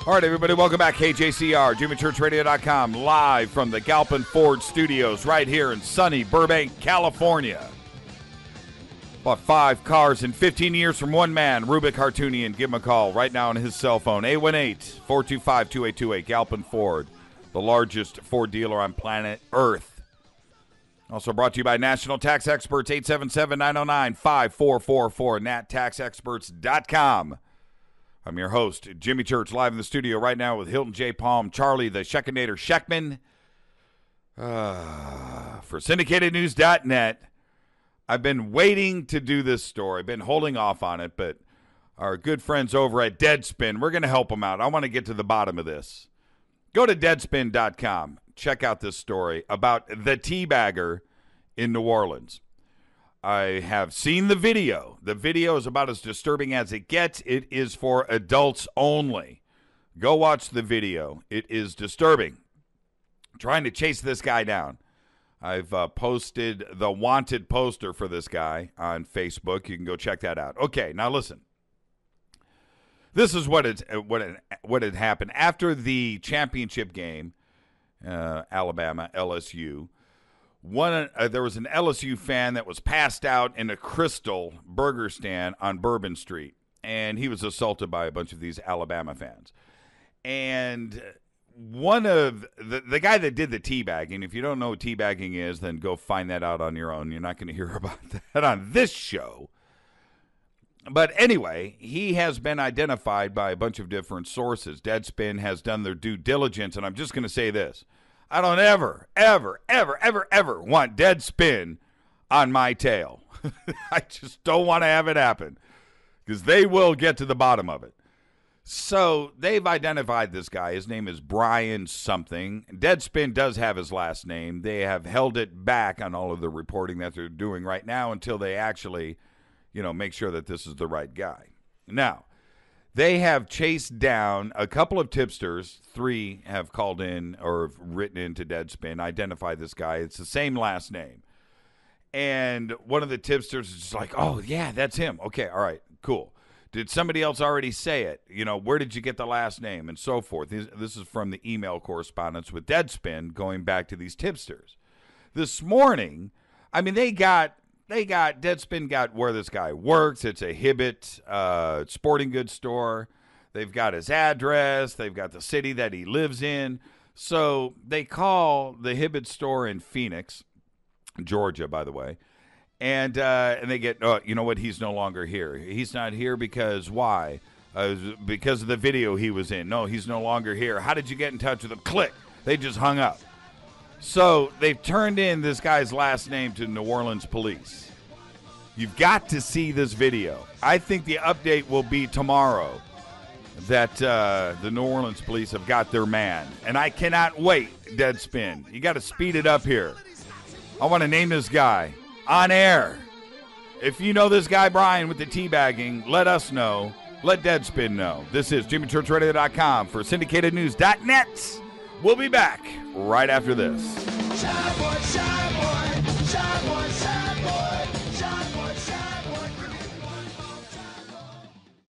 All right, everybody, welcome back. KJCR, JimmyChurchRadio.com, live from the Galpin Ford Studios right here in sunny Burbank, California. Bought 5 cars in 15 years from one man, Rubik Hartunian. Give him a call right now on his cell phone, 818-425-2828, Galpin Ford, the largest Ford dealer on planet Earth. Also brought to you by National Tax Experts, 877-909-5444, nattaxexperts.com. I'm your host, Jimmy Church, live in the studio right now with Hilton J. Palm, Charlie the Scheckinator Scheckman. For syndicatednews.net, I've been waiting to do this story. I've been holding off on it, but our good friends over at Deadspin, we're going to help them out. I want to get to the bottom of this. Go to deadspin.com. Check out this story about the teabagger in New Orleans. I have seen the video. The video is about as disturbing as it gets. It is for adults only. Go watch the video. It is disturbing. I'm trying to chase this guy down. I've posted the wanted poster for this guy on Facebook. You can go check that out. Okay, now listen. This is what had happened after the championship game, Alabama LSU. There was an LSU fan that was passed out in a Crystal burger stand on Bourbon Street, and he was assaulted by a bunch of these Alabama fans. And one of the guy that did the teabagging, if you don't know what teabagging is, then go find that out on your own. You're not going to hear about that on this show. But anyway, he has been identified by a bunch of different sources. Deadspin has done their due diligence, and I'm just going to say this. I don't ever want Deadspin on my tail. I just don't want to have it happen because they will get to the bottom of it. So they've identified this guy. His name is Brian something. Deadspin does have his last name. They have held it back on all of the reporting that they're doing right now until they actually, make sure that this is the right guy. Now, they have chased down a couple of tipsters. 3 have called in or have written into Deadspin, identified this guy. It's the same last name. And one of the tipsters is just like, oh, yeah, that's him. Okay, all right, cool. Did somebody else already say it? Where did you get the last name and so forth? This is from the email correspondence with Deadspin going back to these tipsters. This morning, Deadspin got where this guy works. It's a Hibbett sporting goods store. They've got his address. They've got the city that he lives in. So they call the Hibbett store in Phoenix, Georgia, by the way. And they get, you know what? He's no longer here. He's not here because why? Because of the video he was in. No, he's no longer here. How did you get in touch with him? Click. They just hung up. So they've turned in this guy's last name to New Orleans police. You've got to see this video. I think the update will be tomorrow that the New Orleans police have got their man. And I cannot wait, Deadspin. You got to speed it up here. I want to name this guy on air. If you know this guy, Brian, with the teabagging, let us know. Let Deadspin know. This is JimmyChurchRadio.com for SyndicatedNews.net. We'll be back right after this.